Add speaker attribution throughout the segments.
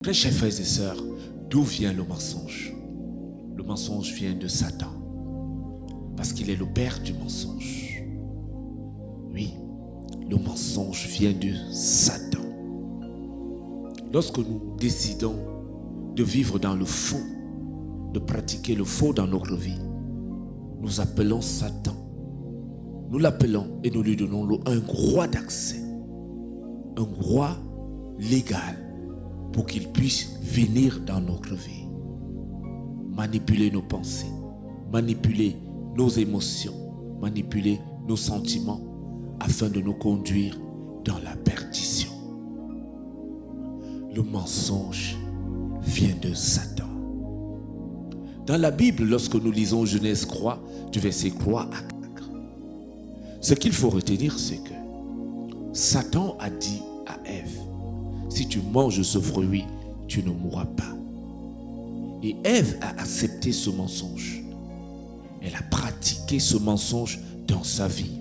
Speaker 1: Très chers frères et sœurs, d'où vient le mensonge? Le mensonge vient de Satan, parce qu'il est le père du mensonge. Oui, le mensonge vient de Satan. Lorsque nous décidons de vivre dans le faux, de pratiquer le faux dans notre vie, nous appelons Satan. Nous l'appelons et nous lui donnons un droit d'accès, un droit légal pour qu'il puisse venir dans notre vie, manipuler nos pensées, manipuler nos émotions, manipuler nos sentiments afin de nous conduire dans la perdition. Le mensonge vient de Satan. Dans la Bible, lorsque nous lisons Genèse 3, du verset 3 à 4, ce qu'il faut retenir, c'est que Satan a dit à Ève: si tu manges ce fruit, tu ne mourras pas. Et Ève a accepté ce mensonge. Elle a pratiqué ce mensonge dans sa vie.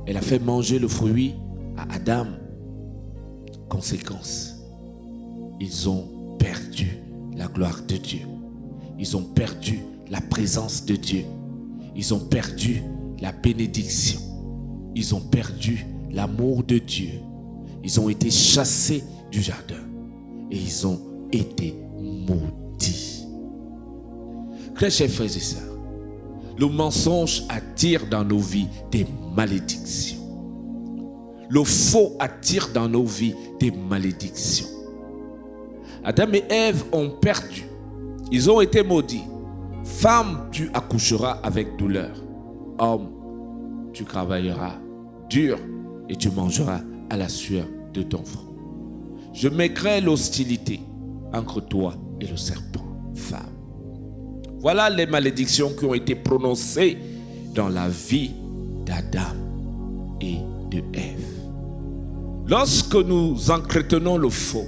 Speaker 1: Elle a fait manger le fruit à Adam. Conséquence, ils ont perdu la gloire de Dieu. Ils ont perdu la présence de Dieu. Ils ont perdu la bénédiction. Ils ont perdu l'amour de Dieu. Ils ont été chassés du jardin et ils ont été maudits. Très chers frères et sœurs, le mensonge attire dans nos vies des malédictions. Le faux attire dans nos vies des malédictions. Adam et Ève ont perdu. Ils ont été maudits. Femme, tu accoucheras avec douleur. Homme, tu travailleras dur et tu mangeras à la sueur de ton front. Je mettrai l'hostilité entre toi et le serpent, femme. Voilà les malédictions qui ont été prononcées dans la vie d'Adam et de Ève. Lorsque nous entretenons le faux,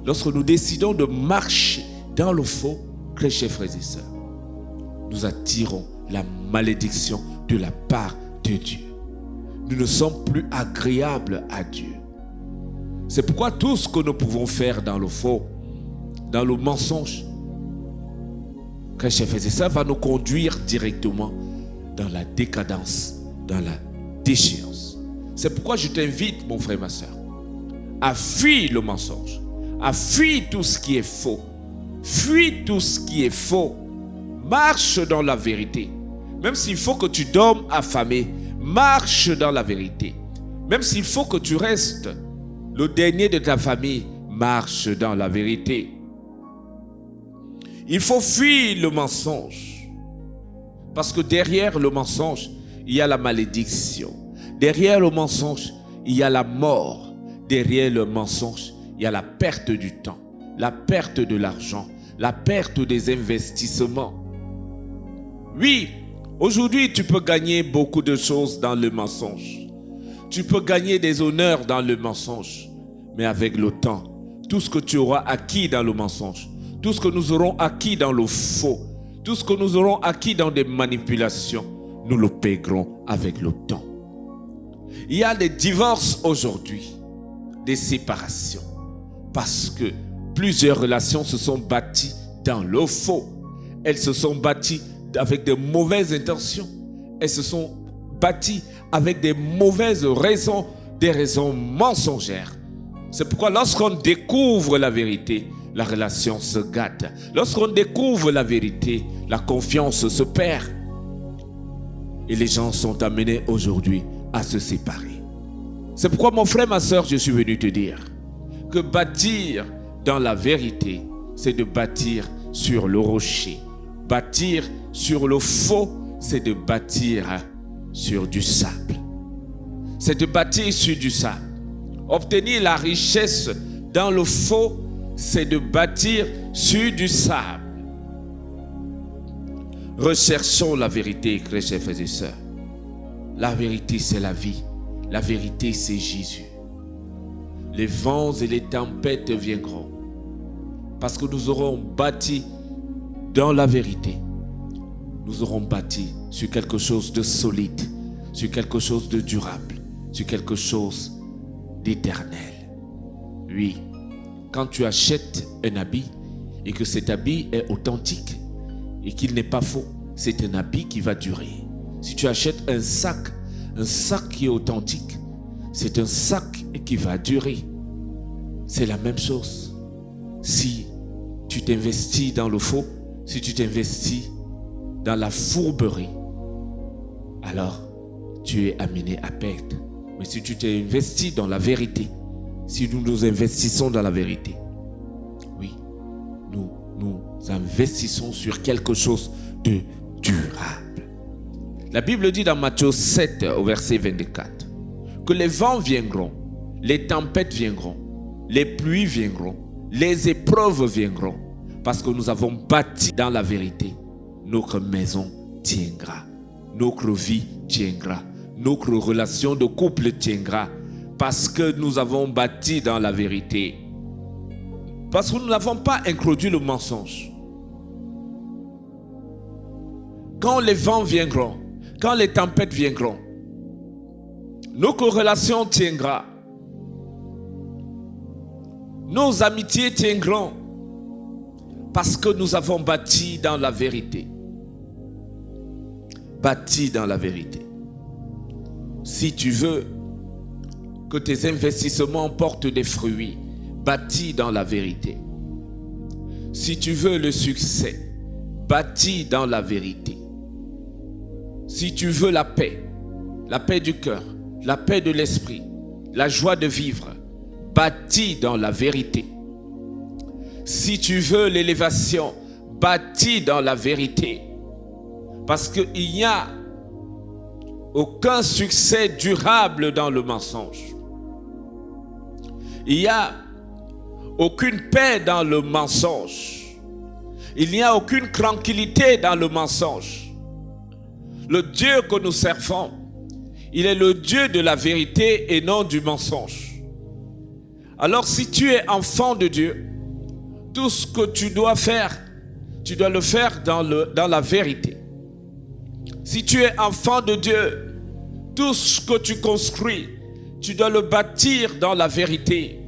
Speaker 1: lorsque nous décidons de marcher dans le faux, très chers frères et sœurs, nous attirons la malédiction de la part de Dieu. Nous ne sommes plus agréables à Dieu. C'est pourquoi tout ce que nous pouvons faire dans le faux, dans le mensonge, très chers frères et sœurs, va nous conduire directement dans la décadence, dans la déchéance. C'est pourquoi je t'invite, mon frère, ma sœur, à fuir le mensonge, à fuir tout ce qui est faux. Fuis tout ce qui est faux. Marche dans la vérité. Même s'il faut que tu dormes affamé, marche dans la vérité. Même s'il faut que tu restes le dernier de ta famille, marche dans la vérité. Il faut fuir le mensonge. Parce que derrière le mensonge, il y a la malédiction. Derrière le mensonge, il y a la mort. Derrière le mensonge, il y a la perte du temps, la perte de l'argent, la perte des investissements. Oui, aujourd'hui, tu peux gagner beaucoup de choses dans le mensonge. Tu peux gagner des honneurs dans le mensonge. Mais avec le temps, tout ce que tu auras acquis dans le mensonge, tout ce que nous aurons acquis dans le faux, tout ce que nous aurons acquis dans des manipulations, nous le paierons avec le temps. Il y a des divorces aujourd'hui, des séparations, parce que plusieurs relations se sont bâties dans le faux. Elles se sont bâties avec de mauvaises intentions. Elles se sont bâties avec des mauvaises raisons, des raisons mensongères. C'est pourquoi lorsqu'on découvre la vérité, la relation se gâte. Lorsqu'on découvre la vérité, la confiance se perd. Et les gens sont amenés aujourd'hui à se séparer. C'est pourquoi mon frère, ma soeur, je suis venu te dire que bâtir dans la vérité, c'est de bâtir sur le rocher. Bâtir sur le faux, c'est de bâtir sur du sable. C'est de bâtir sur du sable. Obtenir la richesse dans le faux, c'est de bâtir sur du sable. Recherchons la vérité, chers frères et sœurs. La vérité, c'est la vie. La vérité, c'est Jésus. Les vents et les tempêtes viendront. Parce que nous aurons bâti dans la vérité. Nous aurons bâti sur quelque chose de solide, sur quelque chose de durable, sur quelque chose d'éternel. Oui, quand tu achètes un habit et que cet habit est authentique et qu'il n'est pas faux, c'est un habit qui va durer. Si tu achètes un sac qui est authentique, c'est un sac qui va durer. C'est la même chose. Si tu t'investis dans le faux, si tu t'investis dans la fourberie, alors tu es amené à perdre. Mais si tu t'investis dans la vérité, si nous nous investissons dans la vérité, oui, nous investissons sur quelque chose de durable. La Bible dit dans Matthieu 7 au verset 24 que les vents viendront, les tempêtes viendront, les pluies viendront, les épreuves viendront, parce que nous avons bâti dans la vérité. Notre maison tiendra, notre vie tiendra, notre relation de couple tiendra, parce que nous avons bâti dans la vérité. Parce que nous n'avons pas introduit le mensonge. Quand les vents viendront, quand les tempêtes viendront, notre relation tiendra. Nos amitiés tiendront. Parce que nous avons bâti dans la vérité. Bâti dans la vérité. Si tu veux que tes investissements portent des fruits, bâti dans la vérité. Si tu veux le succès, bâti dans la vérité. Si tu veux la paix du cœur, la paix de l'esprit, la joie de vivre, bâti dans la vérité. Si tu veux l'élévation, bâti dans la vérité. Parce qu'il n'y a aucun succès durable dans le mensonge. Il n'y a aucune paix dans le mensonge. Il n'y a aucune tranquillité dans le mensonge. Le Dieu que nous servons, il est le Dieu de la vérité et non du mensonge. Alors si tu es enfant de Dieu, tout ce que tu dois faire, tu dois le faire dans la vérité. Si tu es enfant de Dieu, tout ce que tu construis, tu dois le bâtir dans la vérité.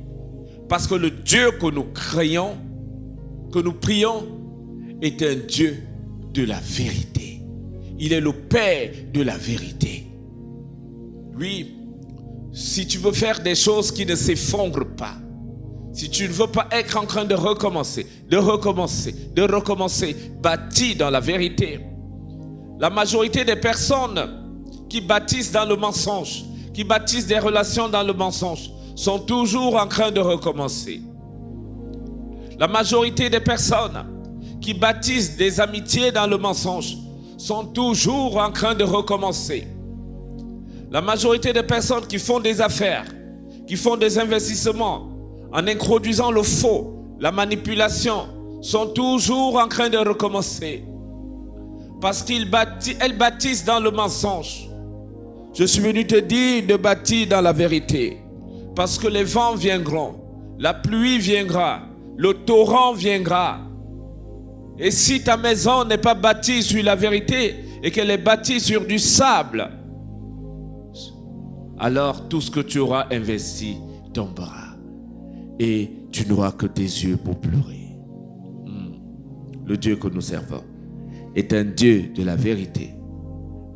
Speaker 1: Parce que le Dieu que nous créons, que nous prions, est un Dieu de la vérité. Il est le Père de la vérité. Oui, si tu veux faire des choses qui ne s'effondrent pas, si tu ne veux pas être en train de recommencer, bâti dans la vérité. La majorité des personnes qui bâtissent dans le mensonge, qui bâtissent des relations dans le mensonge, sont toujours en train de recommencer. La majorité des personnes qui bâtissent des amitiés dans le mensonge sont toujours en train de recommencer. La majorité des personnes qui font des affaires, qui font des investissements, en introduisant le faux, la manipulation, sont toujours en train de recommencer. Parce qu'elles bâtissent dans le mensonge. Je suis venu te dire de bâtir dans la vérité. Parce que les vents viendront, la pluie viendra, le torrent viendra. Et si ta maison n'est pas bâtie sur la vérité et qu'elle est bâtie sur du sable, alors tout ce que tu auras investi tombera. Et tu n'auras que tes yeux pour pleurer. Le Dieu que nous servons est un Dieu de la vérité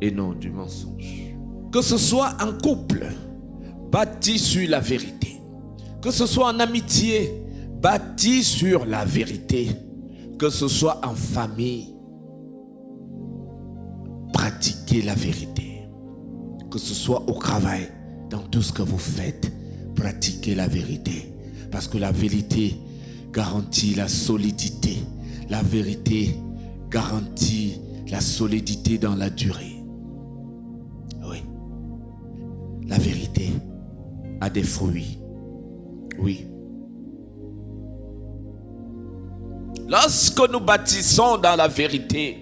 Speaker 1: et non du mensonge. Que ce soit en couple, bâti sur la vérité. Que ce soit en amitié, bâti sur la vérité. Que ce soit en famille, pratiquez la vérité. Que ce soit au travail, dans tout ce que vous faites, pratiquez la vérité. Parce que la vérité garantit la solidité. La vérité garantit la solidité dans la durée. Oui. La vérité a des fruits. Oui. Lorsque nous bâtissons dans la vérité,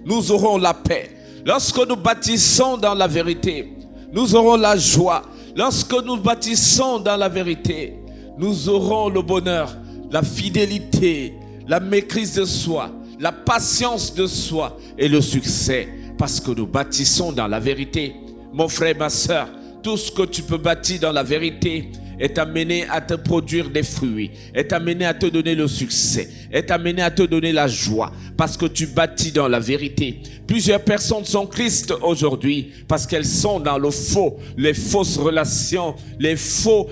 Speaker 1: nous aurons la paix. Lorsque nous bâtissons dans la vérité, nous aurons la joie. Lorsque nous bâtissons dans la vérité, nous aurons le bonheur, la fidélité, la maîtrise de soi, la patience de soi et le succès. Parce que nous bâtissons dans la vérité. Mon frère, ma soeur, tout ce que tu peux bâtir dans la vérité est amené à te produire des fruits, est amené à te donner le succès, est amené à te donner la joie, parce que tu bâtis dans la vérité. Plusieurs personnes sont tristes aujourd'hui parce qu'elles sont dans le faux, les fausses relations, les faux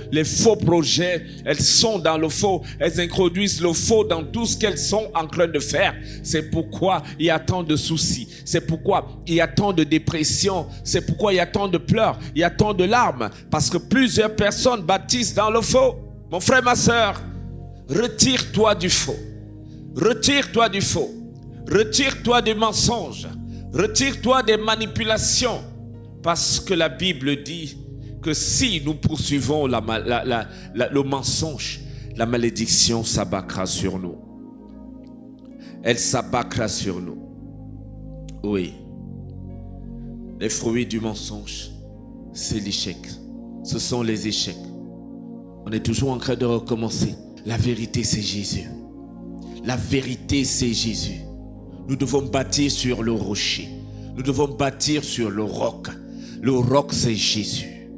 Speaker 1: projets. Elles sont dans le faux, elles introduisent le faux dans tout ce qu'elles sont en train de faire. C'est pourquoi il y a tant de soucis, c'est pourquoi il y a tant de dépression, c'est pourquoi il y a tant de pleurs, il y a tant de larmes, parce que plusieurs personnes bâtissent dans le faux. Mon frère, ma soeur, retire-toi du faux, retire-toi du faux, retire-toi des mensonges, retire-toi des manipulations, parce que la Bible dit que si nous poursuivons le mensonge, la malédiction s'abattra sur nous. Elle s'abattra sur nous. Oui. Les fruits du mensonge, c'est l'échec. Ce sont les échecs. On est toujours en train de recommencer. La vérité, c'est Jésus. La vérité, c'est Jésus. Nous devons bâtir sur le rocher. Nous devons bâtir sur le roc. Le roc, c'est Jésus.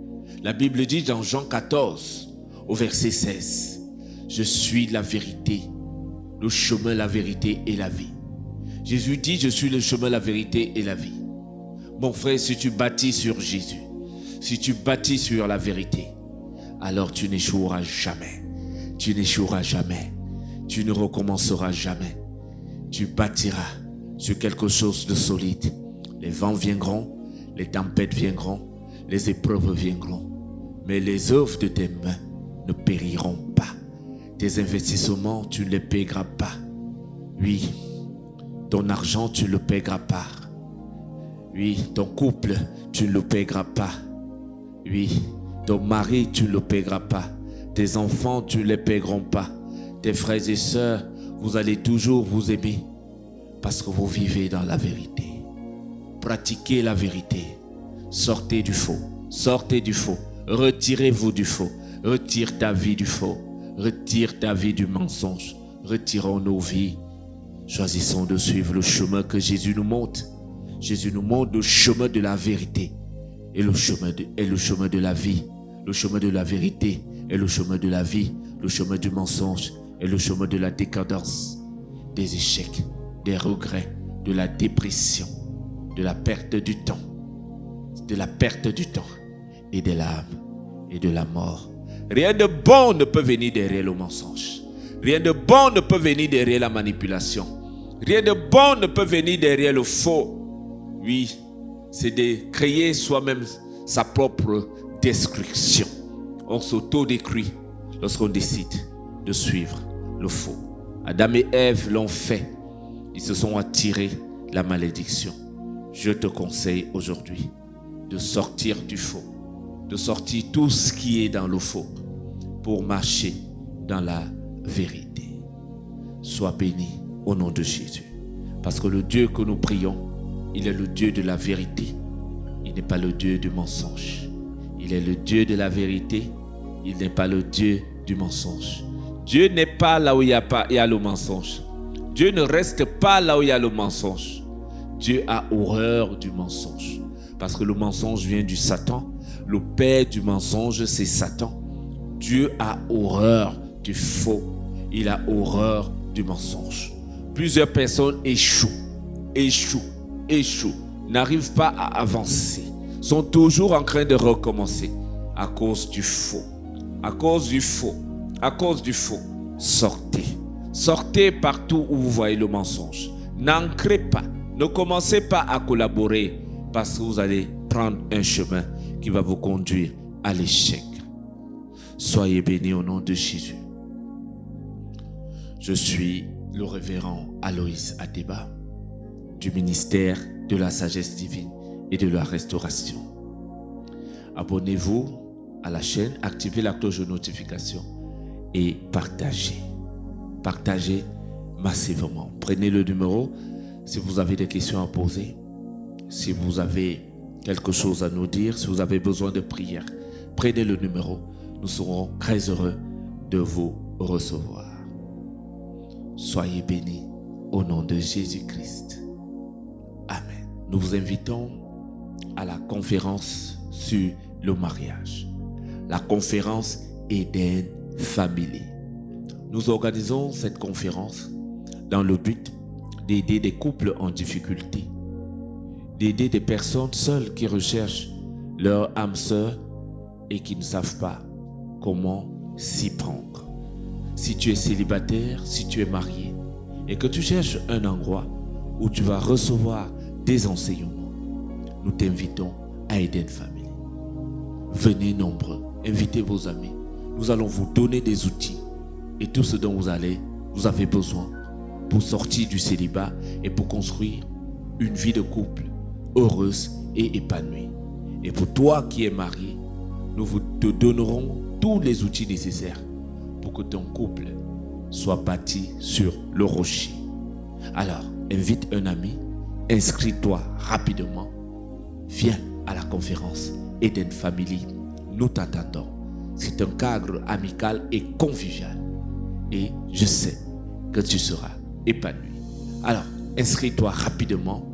Speaker 1: La Bible dit dans Jean 14, au verset 16, « Je suis la vérité, le chemin, la vérité et la vie. » Jésus dit, « Je suis le chemin, la vérité et la vie. » Mon frère, si tu bâtis sur Jésus, si tu bâtis sur la vérité, alors tu n'échoueras jamais. Tu n'échoueras jamais. Tu ne recommenceras jamais. Tu bâtiras sur quelque chose de solide. Les vents viendront, les tempêtes viendront, les épreuves viendront. Mais les œuvres de tes mains ne périront pas. Tes investissements, tu ne les paieras pas. Oui, ton argent, tu ne le paieras pas. Oui, ton couple, tu ne le paieras pas. Oui, ton mari, tu ne le paieras pas. Tes enfants, tu ne les paieront pas. Tes frères et sœurs, vous allez toujours vous aimer parce que vous vivez dans la vérité. Pratiquez la vérité. Sortez du faux. Sortez du faux. Retirez-vous du faux. Retire ta vie du faux. Retire ta vie du mensonge. Retirons nos vies. Choisissons de suivre le chemin que Jésus nous montre. Jésus nous montre le chemin de la vérité et le chemin de la vie. Le chemin de la vérité et le chemin de la vie. Le chemin du mensonge et le chemin de la décadence, des échecs, des regrets, de la dépression, de la perte du temps, et des larmes et de la mort. Rien de bon ne peut venir derrière le mensonge. Rien de bon ne peut venir derrière la manipulation. Rien de bon ne peut venir derrière le faux. Oui, c'est de créer soi-même sa propre destruction. On s'auto-détruit lorsqu'on décide de suivre le faux. Adam et Ève l'ont fait. Ils se sont attirés la malédiction. Je te conseille aujourd'hui de sortir du faux, de sortir tout ce qui est dans le faux pour marcher dans la vérité. Sois béni au nom de Jésus. Parce que le Dieu que nous prions, il est le Dieu de la vérité. Il n'est pas le Dieu du mensonge. Il est le Dieu de la vérité. Il n'est pas le Dieu du mensonge. Dieu n'est pas là où il y a le mensonge. Dieu ne reste pas là où il y a le mensonge. Dieu a horreur du mensonge. Parce que le mensonge vient du Satan. Le père du mensonge, c'est Satan. Dieu a horreur du faux. Il a horreur du mensonge. Plusieurs personnes échouent, n'arrivent pas à avancer, sont toujours en train de recommencer à cause du faux. À cause du faux. À cause du faux. Sortez. Sortez partout où vous voyez le mensonge. N'ancrez pas. Ne commencez pas à collaborer parce que vous allez prendre un chemin qui va vous conduire à l'échec. Soyez bénis au nom de Jésus. Je suis le révérend Aloïs Adeba du ministère de la sagesse divine et de la restauration. Abonnez-vous à la chaîne, activez la cloche de notification et partagez. Partagez massivement. Prenez le numéro si vous avez des questions à poser, si vous avez quelque chose à nous dire, si vous avez besoin de prière. Prenez le numéro. Nous serons très heureux de vous recevoir. Soyez bénis au nom de Jésus-Christ. Amen. Nous vous invitons à la conférence sur le mariage. La conférence Eden Family. Nous organisons cette conférence dans le but d'aider des couples en difficulté, d'aider des personnes seules qui recherchent leur âme sœur et qui ne savent pas comment s'y prendre. Si tu es célibataire, si tu es marié et que tu cherches un endroit où tu vas recevoir des enseignements, nous t'invitons à Eden Family. Venez nombreux, invitez vos amis. Nous allons vous donner des outils et tout ce dont vous avez besoin pour sortir du célibat et pour construire une vie de couple heureuse et épanouie. Et pour toi qui es marié, nous te donnerons tous les outils nécessaires pour que ton couple soit bâti sur le rocher. Alors, invite un ami, inscris-toi rapidement, viens à la conférence Eden Family, nous t'attendons. C'est un cadre amical et convivial et je sais que tu seras épanoui. Alors, inscris-toi rapidement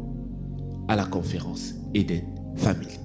Speaker 1: à la conférence Eden Family.